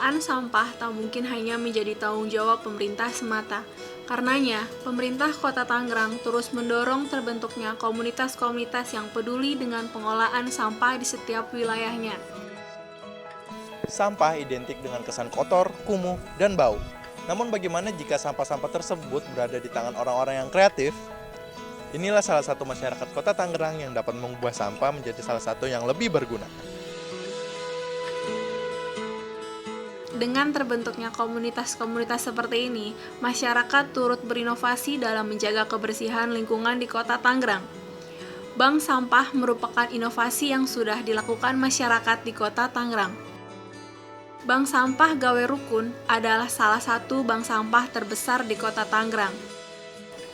Pengelolaan sampah tak mungkin hanya menjadi tanggung jawab pemerintah semata. Karenanya, pemerintah Kota Tangerang terus mendorong terbentuknya komunitas-komunitas yang peduli dengan pengelolaan sampah di setiap wilayahnya. Sampah identik dengan kesan kotor, kumuh, dan bau. Namun bagaimana jika sampah-sampah tersebut berada di tangan orang-orang yang kreatif? Inilah salah satu masyarakat Kota Tangerang yang dapat mengubah sampah menjadi salah satu yang lebih berguna. Dengan terbentuknya komunitas-komunitas seperti ini, masyarakat turut berinovasi dalam menjaga kebersihan lingkungan di Kota Tangerang. Bank sampah merupakan inovasi yang sudah dilakukan masyarakat di Kota Tangerang. Bank sampah Gawe Rukun adalah salah satu bank sampah terbesar di Kota Tangerang.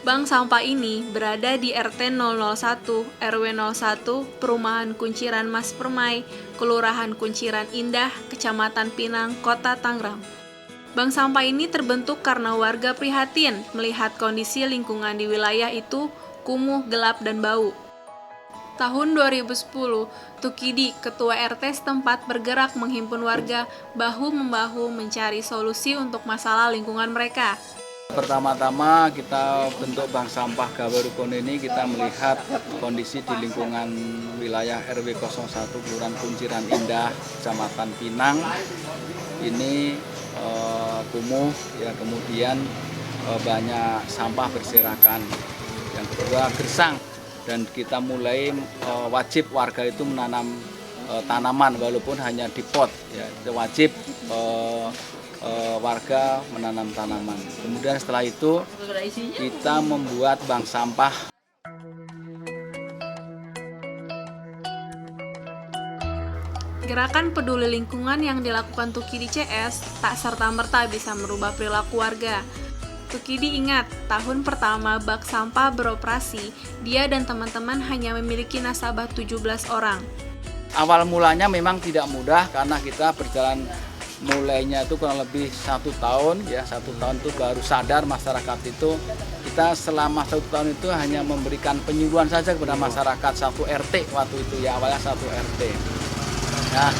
Bank sampah ini berada di RT 001, RW 01, Perumahan Kunciran Mas Permai, Kelurahan Kunciran Indah, Kecamatan Pinang, Kota Tangerang. Bank sampah ini terbentuk karena warga prihatin melihat kondisi lingkungan di wilayah itu kumuh, gelap, dan bau. Tahun 2010, Tukidi, Ketua RT setempat bergerak menghimpun warga bahu-membahu mencari solusi untuk masalah lingkungan mereka. Pertama-tama kita bentuk bank sampah Gawe Rukun ini kita melihat kondisi di lingkungan wilayah RW 01 Kelurahan Kunciran Indah, Kecamatan Pinang. Ini kumuh, ya, kemudian banyak sampah berserakan. Yang kedua gersang, dan kita mulai wajib warga itu menanam tanaman walaupun hanya di pot, ya, wajib warga menanam tanaman. Kemudian setelah itu kita membuat bank sampah. Gerakan peduli lingkungan yang dilakukan Tukidi CS tak serta-merta bisa merubah perilaku warga. Tukidi ingat, tahun pertama bak sampah beroperasi, dia dan teman-teman hanya memiliki nasabah 17 orang. Awal mulanya memang tidak mudah karena kita berjalan mulainya itu kurang lebih 1 tahun, ya, 1 tahun itu baru sadar masyarakat itu. Kita selama 1 tahun itu hanya memberikan penyuluhan saja kepada masyarakat 1 RT waktu itu, ya, awalnya 1 RT. Nah,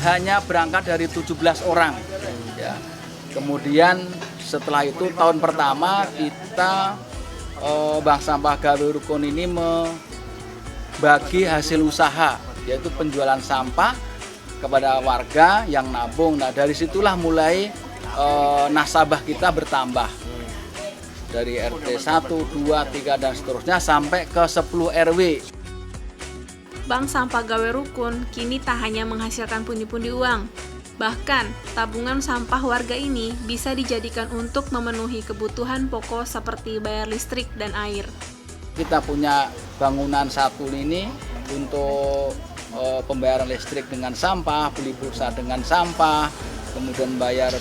hanya berangkat dari 17 orang, ya. Kemudian setelah itu tahun pertama kita Bank Sampah Gawe Rukun ini membagi hasil usaha, yaitu penjualan sampah kepada warga yang nabung. Nah, dari situlah mulai nasabah kita bertambah. Dari RT 1, 2, 3, dan seterusnya sampai ke 10 RW. Bank Sampah Gawe Rukun kini tak hanya menghasilkan pundi-pundi uang. Bahkan, tabungan sampah warga ini bisa dijadikan untuk memenuhi kebutuhan pokok seperti bayar listrik dan air. Kita punya bangunan satu ini untuk pembayaran listrik dengan sampah, beli pulsa dengan sampah, kemudian bayar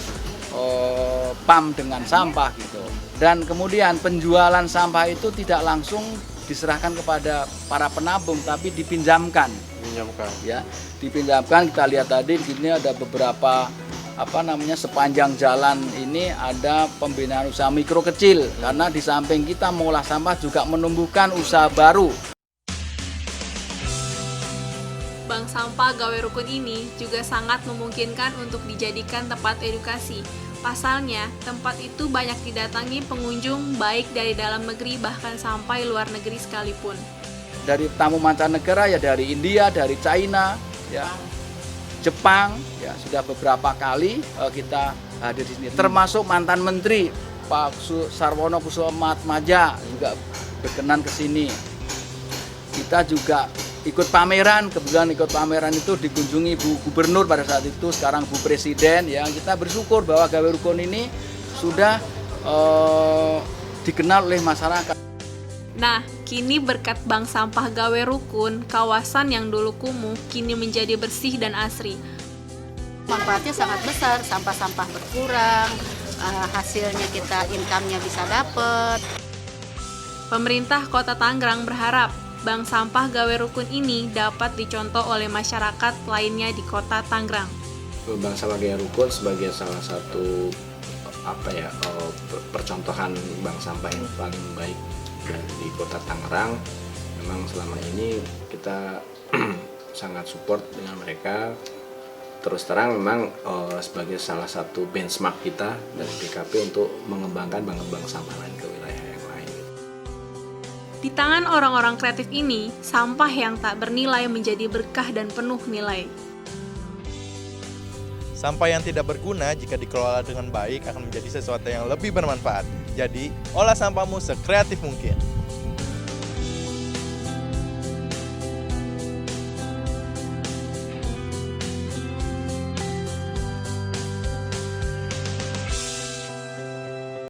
PAM dengan sampah gitu. Dan kemudian penjualan sampah itu tidak langsung diserahkan kepada para penabung, tapi dipinjamkan. Ya, dipinjamkan. Kita lihat tadi di sini ada beberapa sepanjang jalan ini ada pembinaan usaha mikro kecil, karena di samping kita mengolah sampah juga menumbuhkan usaha baru. Bank sampah Gawe Rukun ini juga sangat memungkinkan untuk dijadikan tempat edukasi. Pasalnya, tempat itu banyak didatangi pengunjung baik dari dalam negeri bahkan sampai luar negeri sekalipun. Dari tamu mancanegara, ya, dari India, dari China, ya, Jepang, ya, sudah beberapa kali kita hadir di sini. Termasuk mantan menteri Pak Sarwono Kusumaatmadja juga berkenan ke sini. Kita juga ikut pameran, kebetulan ikut pameran itu dikunjungi Bu Gubernur pada saat itu, sekarang Bu Presiden, ya. Kita bersyukur bahwa Gawe Rukun ini sudah dikenal oleh masyarakat. Nah, kini berkat Bank Sampah Gawe Rukun, kawasan yang dulu kumuh kini menjadi bersih dan asri. Manfaatnya sangat besar, sampah-sampah berkurang, hasilnya kita income-nya bisa dapat. Pemerintah Kota Tangerang berharap Bank Sampah Gawe Rukun ini dapat dicontoh oleh masyarakat lainnya di Kota Tangerang. Bank Sampah Gawe Rukun sebagai salah satu percontohan bank sampah yang paling baik di Kota Tangerang. Memang selama ini kita sangat support dengan mereka, terus terang memang sebagai salah satu benchmark kita dari BKP untuk mengembang sampah lain ke wilayah yang lain. Di tangan orang-orang kreatif ini, sampah yang tak bernilai menjadi berkah dan penuh nilai. Sampah yang tidak berguna jika dikelola dengan baik akan menjadi sesuatu yang lebih bermanfaat. Jadi, olah sampahmu sekreatif mungkin.